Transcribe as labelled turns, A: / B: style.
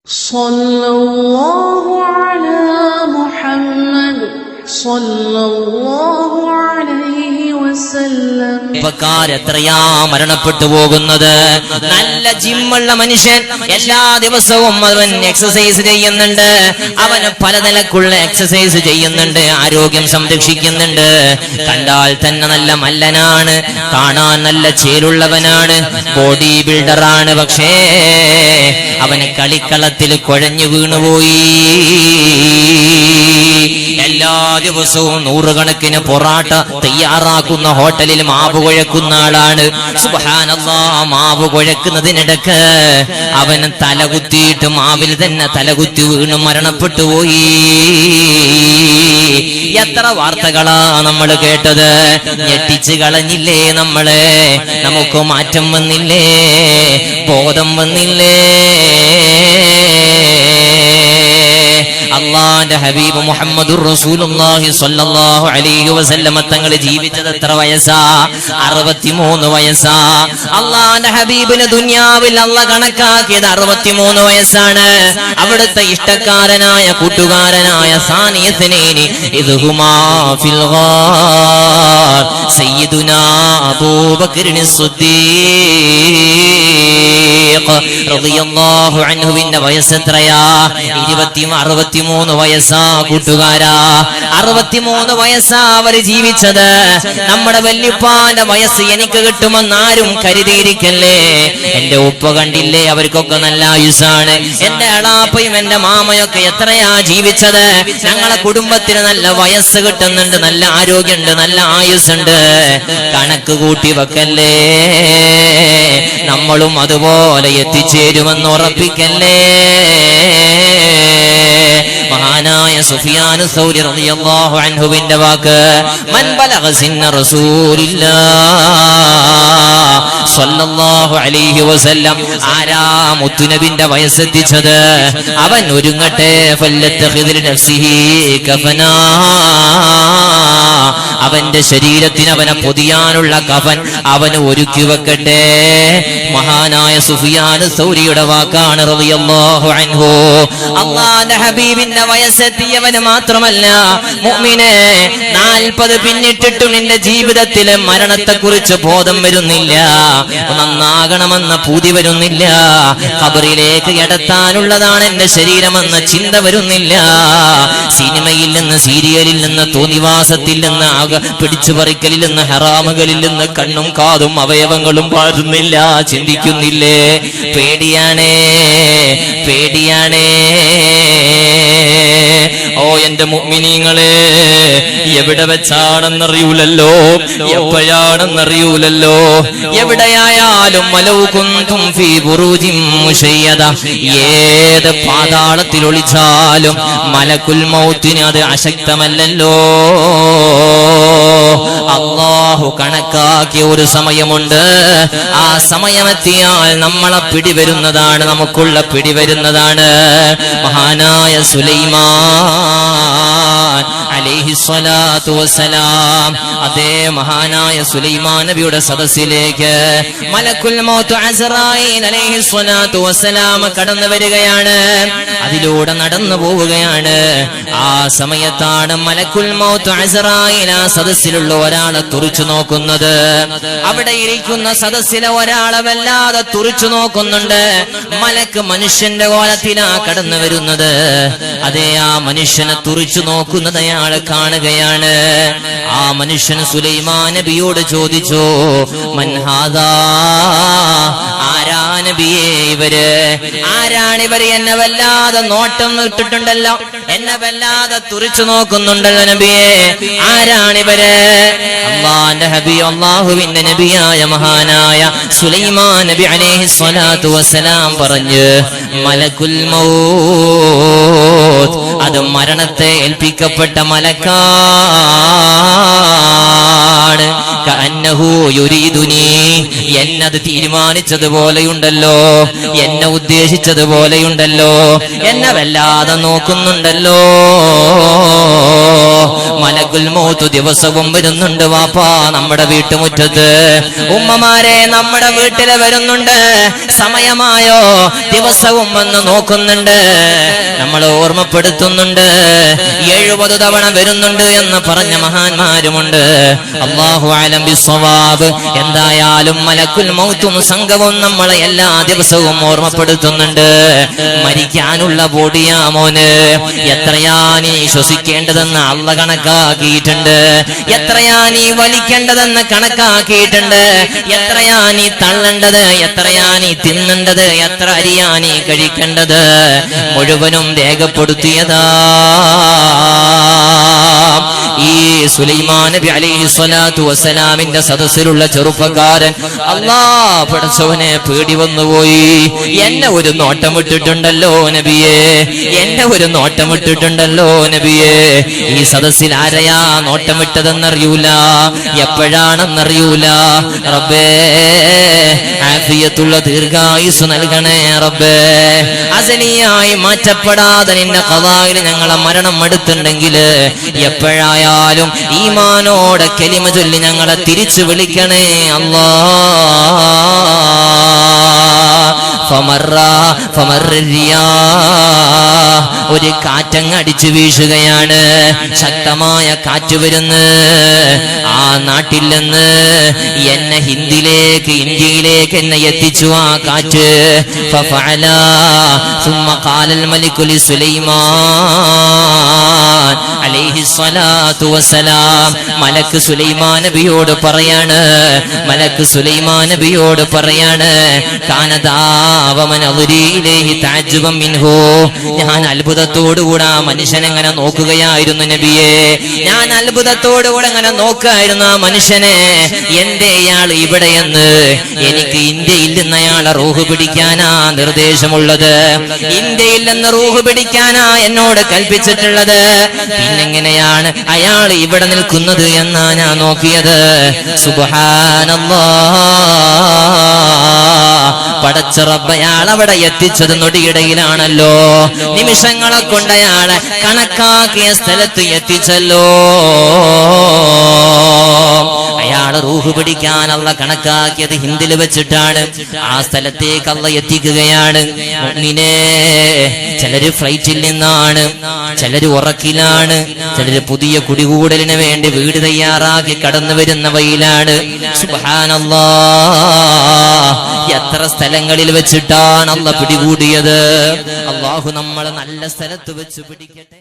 A: സല്ലല്ലാഹു അലാ മുഹമ്മദ് സല്ലല്ലാഹു അലൈഹി വസല്ലം.
B: എത്രയാ മരണപ്പെട്ടു പോകുന്നത്. നല്ല ജിമ്മുള്ള മനുഷ്യൻ എല്ലാ ദിവസവും അവൻ എക്സസൈസ് ചെയ്യുന്നുണ്ട്, അവന് പലതരക്കുള്ള എക്സസൈസ് ചെയ്യുന്നുണ്ട്, ആരോഗ്യം സംരക്ഷിക്കുന്നുണ്ട്. കണ്ടാൽ തന്നെ നല്ല മല്ലനാണ്, കാണാൻ നല്ല ചേലുള്ളവനാണ്, ബോഡി ബിൽഡറാണ്. പക്ഷേ അവന് കളിക്കളത്തിൽ കുഴഞ്ഞു വീണുപോയി. എല്ലാ ദിവസവും നൂറുകണക്കിന് പൊറാട്ട തയ്യാറാക്കുന്ന ഹോട്ടലിൽ മാവ് കുഴക്കുന്ന ആളാണ്. സുബ്ഹാനല്ലാഹ്, മാവ് കുഴക്കുന്നതിനിടക്ക് അവൻ തലകുത്തിയിട്ട് മാവിൽ തന്നെ തലകുത്തി വീണ് മരണപ്പെട്ടു പോയി. എത്ര വാർത്തകളാ നമ്മൾ കേട്ടത്. ഞെട്ടിച്ച് കളഞ്ഞില്ലേ നമ്മളെ? നമുക്ക് മാറ്റം വന്നില്ലേ? ബോധം വന്നില്ലേ? അല്ലാഹുവിന്റെ ഹബീബ് മുഹമ്മദുർ റസൂലുള്ളാഹി സ്വല്ലല്ലാഹു അലൈഹി വസല്ലം തങ്ങൾ ജീവിച്ചത് എത്ര വയസ്സാ? 63 വയസ്സാ. അല്ലാഹുവിന്റെ ഹബീബിന് ദുനിയാവിൽ അല്ലാഹ് കണക്കാക്കിയത് 63 വയസ്സാണ്. അവിടുത്തെ ഇഷ്ടക്കാരനായ കൂട്ടുകാരനായ സാനിയത്തിനേനി ഇദ്ഹുമാ ഫിൽ ഗാർ സയ്യിദുനാ അബൂബക്കറിന് സിദ്ദീഖ് റളിയല്ലാഹു അൻഹുവിന്റെ വയസ്സ് എത്രയാ? 63 വയസ്സാ കൂട്ടുകാരാ. 63 വയസ്സാ അവർ ജീവിച്ചത്. നമ്മുടെ വല്യപ്പാന്റെ വയസ്സ് എനിക്ക് കിട്ടുമെന്ന് ആരും കരുതിയിരിക്കല്ലേ. എന്റെ ഉപ്പ കണ്ടില്ലേ, അവർക്കൊക്കെ നല്ല ആയുസ്സാണ്. എന്റെ അളാപ്പയും എന്റെ മാമയൊക്കെ എത്രയാ ജീവിച്ചത്. ഞങ്ങളെ കുടുംബത്തിന് നല്ല വയസ്സ് കിട്ടുന്നുണ്ട്, നല്ല ആരോഗ്യമുണ്ട്, നല്ല ആയുസ്സുണ്ട്. കണക്ക് കൂട്ടി വെക്കല്ലേ. നമ്മളും അതുപോലെ എത്തിച്ചേരുമെന്ന് ഉറപ്പിക്കല്ലേ. മഹാനായ സുഫിയാനു സൗരി റളിയല്ലാഹു അൻഹുവിന്റെ വാക്ക്, മൻ ബലഗ സിന്ന റസൂലില്ലാഹ് സ്വല്ലല്ലാഹു അലൈഹി വസല്ലം, ആരാ മുത്തുനബിന്റെ വയസ്സെത്തിച്ചത്, അവൻ ഒരുങ്ങട്ടെ. ഫല്ലത്തഖിദ് നഫ്സിഹി കഫനാ, അവന്റെ ശരീരത്തിന് അവനെ പൊതിയാനുള്ള കഫൻ അവന് ഒരുക്കി വെക്കട്ടെ. മഹാനായ സുഫിയാനു സൗരിയുടെ വാക്കാണ് റളിയല്ലാഹു അൻഹു. അല്ലാഹുവിന്റെ ഹബീബിന്റെ വയസ്സെത്തിയവന് മാത്രമല്ല മുഅ്മിനെ, 40 പിന്നിട്ടിട്ടും നിന്റെ ജീവിതത്തിൽ മരണത്തെക്കുറിച്ച് ബോധം വരുന്നില്ല, നന്നാകണമെന്ന പൂതി വരുന്നില്ല, ഖബറിലേക്ക് എടത്താനുള്ളതാണ് എന്റെ ശരീരമെന്ന ചിന്ത വരുന്നില്ല, സിനിമയിൽ നിന്ന്, സീരിയലിൽ നിന്ന്, തോന്നിവാസത്തിൽ നിന്ന്, പിടിച്ചുപറിക്കലിൽ നിന്ന്, ഹറാമുകളിൽ നിന്ന് കണ്ണും കാതും അവയവങ്ങളും പാടുന്നില്ല, ചിന്തിക്കുന്നില്ലേ? പേടിയാണേ, പേടിയാണേ. ഓ എന്റെ മുഅ്മിനീങ്ങളെ, എവിടെ വെച്ചാണെന്നറിയൂലല്ലോ, എപ്പോഴാണെന്നറിയൂലല്ലോ. എവിടെയായാലും വലൗ കുന്തും ഫീ ബുറൂജിൻ മുശയ്യദ, ഏത് പാതാളത്തിൽ ഒളിച്ചാലും മലക്കുൽ മൗത്തിന് അത് അശക്തമല്ലല്ലോ. അല്ലാഹു കണക്കാക്കിയ ഒരു സമയമുണ്ട്. ആ സമയമെത്തിയാൽ നമ്മളെ പിടിവരുന്നതാണ്, നമുക്കുള്ള പിടിവരുന്നതാണ്. മഹാനായ സുലൈമാൻ അലൈഹിസ്സലാത്തു വസ്സലാം, അതേ മഹാനായ സുലൈമാൻ നബിയുടെ സദസ്സിലേക്ക് മലക്കുൽ മൗത്ത് അസ്റായീൽ അലൈഹിസ്സലാത്തു വസ്സലാം കടന്നു വരികയാണ്. അതിലൂടെ നടന്നു പോവുകയാണ്. ആ സമയത്താണ് മലക്കുൽ മൗത്ത് അസ്റായീൽ ആ സദസ്സിലുള്ള ഒരാളെ തുറിച്ചു നോക്കുന്നത്. അവിടെ ഇരിക്കുന്ന സദസ്സിലെ ഒരാളെ വല്ലാതെ തുറിച്ചു നോക്കുന്നുണ്ട്. മലക്ക് മനുഷ്യന്റെ കോലത്തിലാ കടന്നു വരുന്നത്. അതേ, ആ മനുഷ്യനെ തുറിച്ചു നോക്കുന്നത് അയാൾ കാണുകയാണ്. ആ മനുഷ്യൻ സുലൈമാൻ നബിയോട് ചോദിച്ചു, മൻ ഹാദാ, ആരാ നബിയേ ഇവര്, ആരാണിവര്? എന്നെ വല്ലാതെ നോട്ടം ഇട്ടിട്ടുണ്ടല്ലോ, എന്നെ വല്ലാതെ തുറിച്ചു നോക്കുന്നുണ്ടല്ലോ നബിയേ, ആരാണിവര്? അല്ലാഹുവിന്റെ ഹബീബ്, അല്ലാഹുവിന്റെ നബിയായ മഹാനായ സുലൈമാൻ നബി അലൈഹിസ്സലാത്തു വസ്സലാം പറഞ്ഞു, മലക്കുൽ മൗത്ത്, അത് മരണത്തെ ഏൽപ്പിക്കപ്പെട്ട മലക്കാണ്. കഅന്നഹു യുരീദുനി, എന്നത് തീരുമാനിച്ചതുപോലെയുണ്ടല്ലോ, എന്നെ ഉദ്ദേശിച്ചതുപോലെയുണ്ടല്ലോ, എന്നെ വല്ലാതെ നോക്കുന്നുണ്ടല്ലോ. മലക്കുൽ മൗത്ത് ദിവസവും വരുന്നുണ്ട് വാപ്പാ നമ്മുടെ വീട്ടുമുറ്റത്ത്. ഉമ്മമാരെ നമ്മുടെ വീട്ടില് വരുന്നുണ്ട്. സമയമായോ ദിവസവും വന്ന് നോക്കുന്നുണ്ട്, നമ്മൾ ഓർമ്മപ്പെടുത്തുന്നുണ്ട്. 70 തവണ വരുന്നുണ്ട് എന്ന് പറഞ്ഞ മഹാന്മാരുമുണ്ട്. അല്ലാഹു അലം ബിസ്സവാബ്. എന്തായാലും മലക്കുൽ മൗത്തും സംഘവും നമ്മളെ എല്ലാ ദിവസവും ഓർമ്മപ്പെടുത്തുന്നുണ്ട്. മരിക്കാനുള്ള ബോഡിയാ മോന്, എത്രയാ നീ ശ്വസിക്കേണ്ടതെന്ന് അള്ള കണക്കാക്കിയിട്ടുണ്ട്, എത്രയാ നീ വലിക്കേണ്ടതെന്ന് കണക്കാക്കിയിട്ടുണ്ട്, എത്രയാ നീ തള്ളേണ്ടത്, എത്രയാ നീ തിന്നേണ്ടത്, എത്ര അരിയാ നീ കഴിക്കേണ്ടത് മുഴുവനും രേഖപ്പെടുത്തിയതാ. ഈ സുലൈമാൻ നബി അലൈഹി സ്വലാത്തു വസ്സലാമിന്റെ സദസ്സിലുള്ള ചെറുപ്പക്കാരൻ അല്ലാ പടച്ചവനെ പേടി വന്നുപോയി. എന്നെ ഒരു നോട്ടമിട്ടിട്ടുണ്ടല്ലോ നബിയേ, എന്നെ ഒരു നോട്ടമിട്ടിട്ടുണ്ടല്ലോ നബിയേ. ഈ സദസ്സിൽ ആരെയാ നോട്ടമിട്ടതെന്നറിയൂല, എപ്പോഴാണെന്നറിയൂല. റബ്ബേ ആഫിയത്തുള്ള ദീർഘായുസ് നൽകണേ റബ്ബേ. അസനിയായി മാറ്റപ്പെടാതെ നിന്റെ ഖദായിൽ ഞങ്ങളെ മരണം അടുത്തുണ്ടെങ്കിൽ എപ്പോഴായാലും ഈമാനോടെ കലിമ ചൊല്ലി ഞങ്ങളെ തിരിച്ചു വിളിക്കണേ അല്ലാ. ഒരു കാറ്റങ്ങ് അടിച്ചു വീശുകയാണ്, ശക്തമായ കാറ്റ് വരുന്നു. ആ നാട്ടിൽ നിന്ന് എന്നെ ഹിന്ദിയിലേക്ക് ഇന്ത്യയിലേക്ക് എന്നെ എത്തിച്ചു ആ കാറ്റ്. ثم قال الملك لسليمان അലൈഹി സ്വലാത്തു വസ്സലാം, മലക്ക് സുലൈമാൻ നബിയോട് പറയാണ്, മലക്ക് സുലൈമാൻ നബിയോട് പറയാണ്, ഞാൻ അത്ഭുതത്തോടുകൂടെ ആ മനുഷ്യനെങ്ങനെ നോക്കുകയായിരുന്നു നബിയെ, ഞാൻ അത്ഭുതത്തോടുകൂടെ അങ്ങനെ നോക്കായിരുന്നു ആ മനുഷ്യനെ. എന്റെ ഇയാൾ ഇവിടെയെന്ന് എനിക്ക് ഇന്ത്യയിൽ നിന്ന് അയാളെ റൂഹ് പിടിക്കാനാ നിർദ്ദേശമുള്ളത്, ഇന്ത്യയിൽ നിന്ന് റൂഹ് പിടിക്കാനാ എന്നോട് കൽപ്പിച്ചിട്ടുള്ളത്. പിന്നെങ്ങനെയാണ് അയാൾ ഇവിടെ നിൽക്കുന്നത് എന്നാ ഞാൻ നോക്കിയത്. സുബ്ഹാനല്ലാഹ്, പടച്ച റബ്ബ് അയാൾ അവിടെ എത്തിച്ചത് നൊടിയിടയിലാണല്ലോ. നിമിഷങ്ങളെ കൊണ്ട് അയാളെ കണക്കാക്കിയ സ്ഥലത്ത് എത്തിച്ചല്ലോ. അയാള് റൂഹ് പിടിക്കാൻ അള്ള കണക്കാക്കിയത് ഹിന്ദിൽ വെച്ചിട്ടാണ്. ആ സ്ഥലത്തേക്ക് അള്ള എത്തിക്കുകയാണ്. മുഅ്മിനേ, ചിലര് ഫ്ലൈറ്റിൽ നിന്നാണ്, ചിലര് ഉറക്കിലാണ്, ചിലര് പുതിയ കുടികൂടലിന് വേണ്ടി വീട് തയ്യാറാക്കി കടന്നു വരുന്നവയിലാണ്. സുബ്ഹാനല്ലാഹ്, എത്ര സ്ഥലങ്ങളിൽ വെച്ചിട്ടാണ് അള്ള പിടികൂടിയത്. അല്ലാഹു നമ്മളെ നല്ല സ്ഥലത്ത് വെച്ച് പിടിക്കട്ടെ.